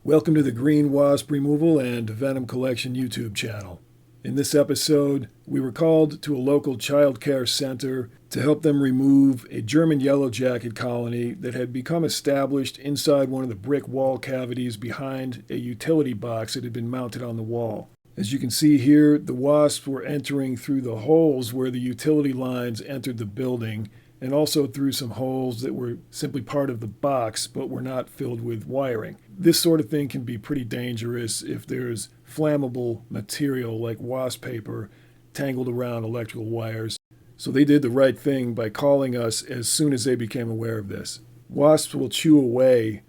Welcome to the Green Wasp Removal and Venom Collection YouTube channel. In this episode, we were called to a local childcare center to help them remove a German Yellowjacket colony that had become established inside one of the brick wall cavities behind a utility box that had been mounted on the wall. As you can see here, the wasps were entering through the holes where the utility lines entered the building, and also through some holes that were simply part of the box but were not filled with wiring. This sort of thing can be pretty dangerous if there's flammable material like wasp paper tangled around electrical wires. So they did the right thing by calling us as soon as they became aware of this. Wasps will chew away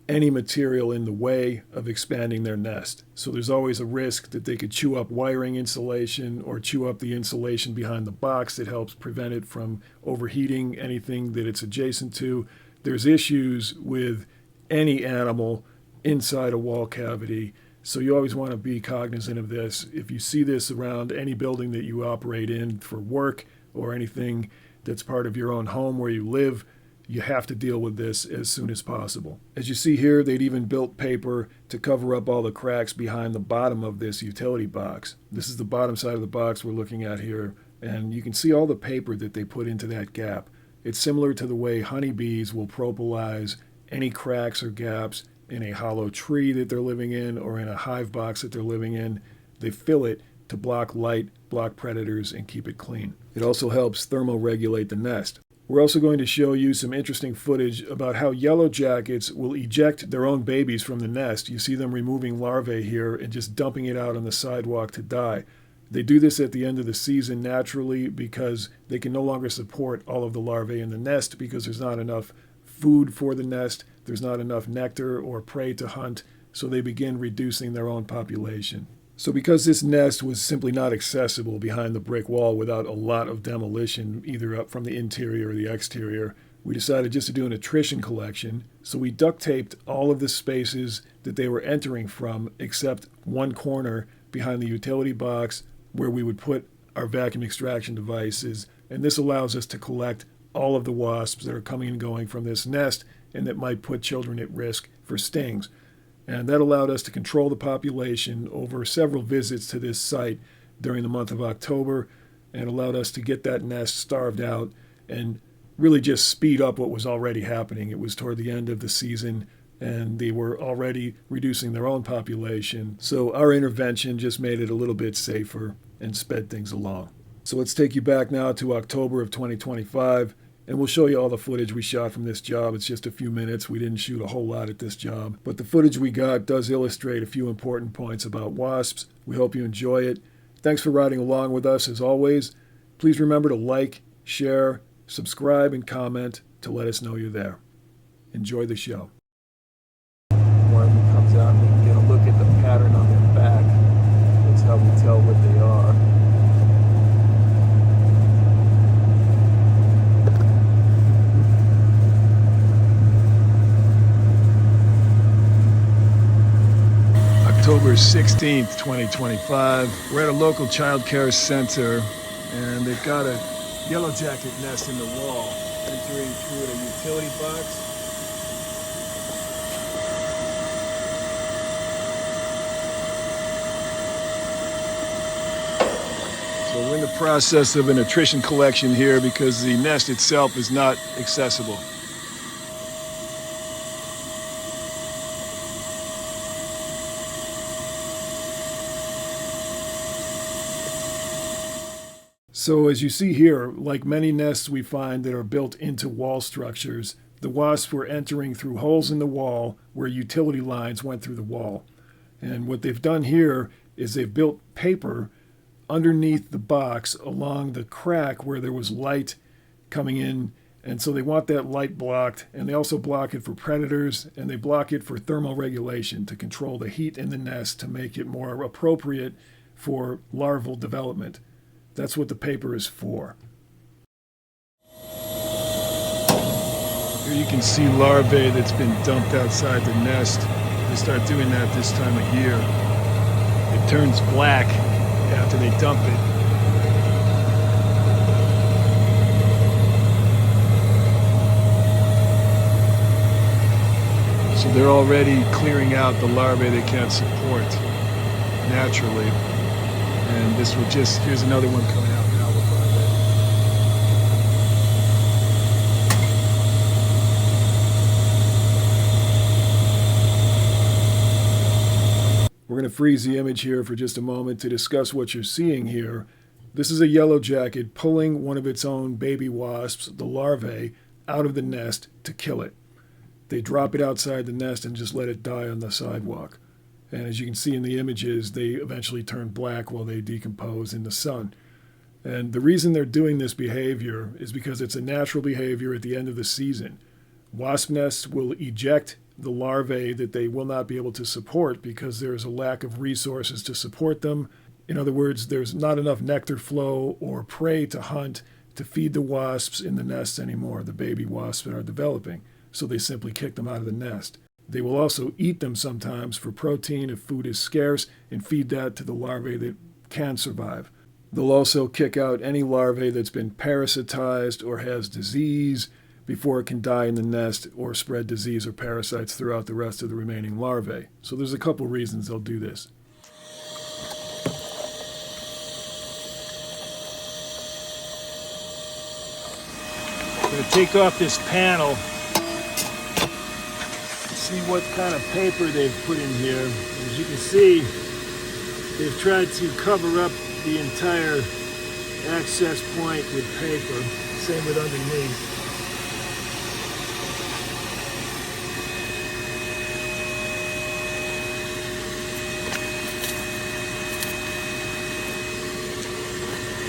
any material in the way of expanding their nest. So there's always a risk that they could chew up wiring insulation or chew up the insulation behind the box that helps prevent it from overheating anything that it's adjacent to. There's issues with any animal inside a wall cavity, so you always want to be cognizant of this. If you see this around any building that you operate in for work or anything that's part of your own home where you live, you have to deal with this as soon as possible. As you see here, they'd even built paper to cover up all the cracks behind the bottom of this utility box. This is the bottom side of the box we're looking at here, and you can see all the paper that they put into that gap. It's similar to the way honeybees will propolize any cracks or gaps in a hollow tree that they're living in or in a hive box that they're living in. They fill it to block light, block predators, and keep it clean. It also helps thermoregulate the nest. We're also going to show you some interesting footage about how yellowjackets will eject their own babies from the nest. You see them removing larvae here and just dumping it out on the sidewalk to die. They do this at the end of the season naturally because they can no longer support all of the larvae in the nest because there's not enough food for the nest, there's not enough nectar or prey to hunt, so they begin reducing their own population. So because this nest was simply not accessible behind the brick wall without a lot of demolition, either up from the interior or the exterior, we decided just to do an attrition collection. So we duct taped all of the spaces that they were entering from except one corner behind the utility box where we would put our vacuum extraction devices. And this allows us to collect all of the wasps that are coming and going from this nest and that might put children at risk for stings. And that allowed us to control the population over several visits to this site during the month of October and allowed us to get that nest starved out and really just speed up what was already happening. It was toward the end of the season and they were already reducing their own population. So our intervention just made it a little bit safer and sped things along. So let's take you back now to October of 2025. And we'll show you all the footage we shot from this job. It's just a few minutes. We didn't shoot a whole lot at this job. But the footage we got does illustrate a few important points about wasps. We hope you enjoy it. Thanks for riding along with us as always. Please remember to like, share, subscribe, and comment to let us know you're there. Enjoy the show. One comes out and we can get a look at the pattern on their back. That's how we tell what they are. October 16th, 2025. We're at a local child care center and they've got a yellowjacket nest in the wall entering through a utility box. So we're in the process of an attrition collection here because the nest itself is not accessible. So as you see here, like many nests we find that are built into wall structures, the wasps were entering through holes in the wall where utility lines went through the wall. And what they've done here is they've built paper underneath the box along the crack where there was light coming in. And so they want that light blocked, and they also block it for predators, and they block it for thermoregulation to control the heat in the nest to make it more appropriate for larval development. That's what the paper is for. Here you can see larvae that's been dumped outside the nest. They start doing that this time of year. It turns black after they dump it. So they're already clearing out the larvae they can't support naturally. And this will just, here's another one coming out now with larvae. We're going to freeze the image here for just a moment to discuss what you're seeing here. This is a yellowjacket pulling one of its own baby wasps, the larvae, out of the nest to kill it. They drop it outside the nest and just let it die on the sidewalk. And as you can see in the images, they eventually turn black while they decompose in the sun. And the reason they're doing this behavior is because it's a natural behavior at the end of the season. Wasp nests will eject the larvae that they will not be able to support because there's a lack of resources to support them. In other words, there's not enough nectar flow or prey to hunt to feed the wasps in the nests anymore, the baby wasps that are developing. So they simply kick them out of the nest. They will also eat them sometimes for protein if food is scarce and feed that to the larvae that can survive. They'll also kick out any larvae that's been parasitized or has disease before it can die in the nest or spread disease or parasites throughout the rest of the remaining larvae. So there's a couple reasons they'll do this. I'm going to take off this panel, see what kind of paper they've put in here. As you can see, they've tried to cover up the entire access point with paper. Same with underneath.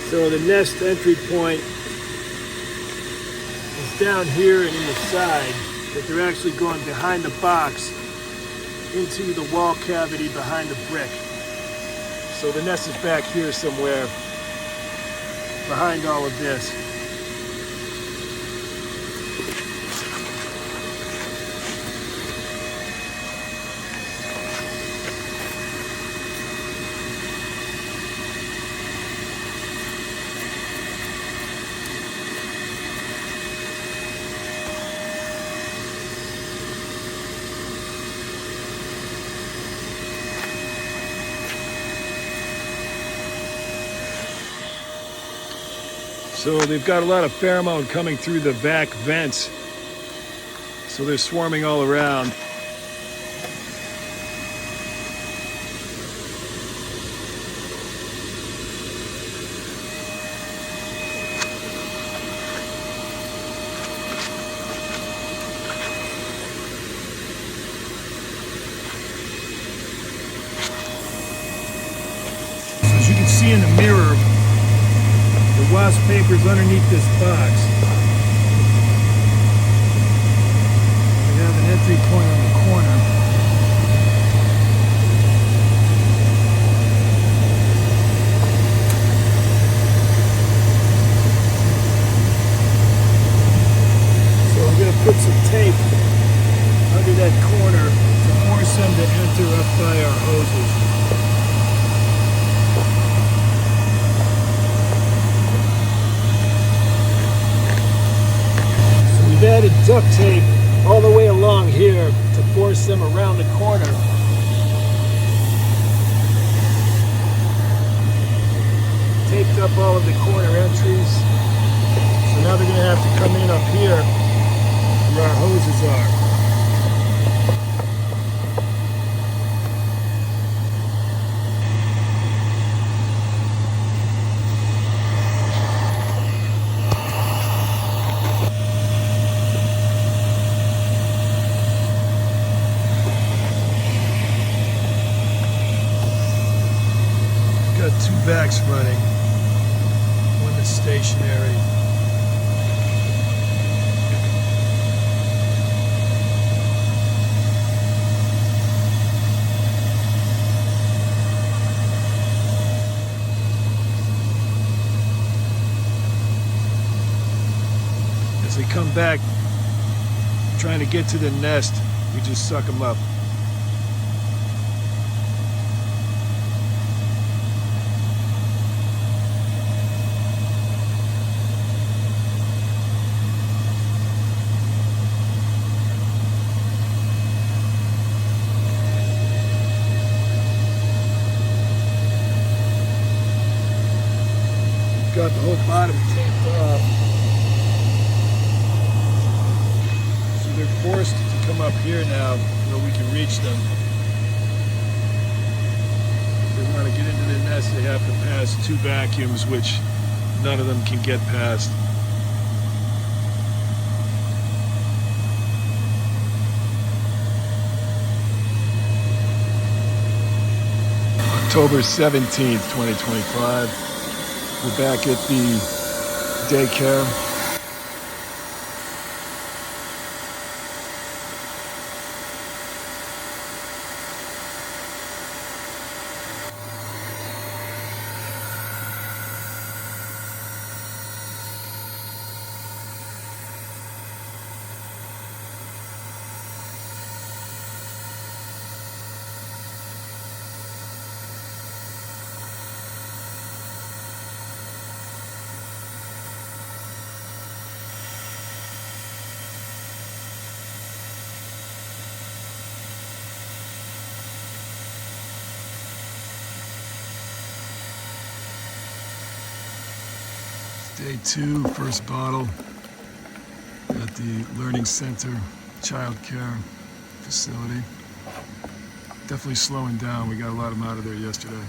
So the nest entry point is down here and in the side, but they're actually going behind the box into the wall cavity behind the brick. So the nest is back here somewhere behind all of this. So they've got a lot of pheromone coming through the vac vents. So they're swarming all around. So as you can see in the mirror, the wasp paper is underneath this box. We have an entry point on the corner. So I'm going to put some tape under that corner to force them to enter up by our hoses. We've added duct tape all the way along here to force them around the corner. Taped up all of the corner entries. So now they're going to have to come in up here where our hoses are. Two vacs running, one that's stationary. As they come back, trying to get to the nest, we just suck them up. forced to come up here now where we can reach them. If they want to get into the nest, they have to pass 2 vacuums, which none of them can get past. October 17th, 2025. We're back at the daycare. Day 2, first bottle at the Learning Center Childcare facility. Definitely slowing down. We got a lot of them out of there yesterday.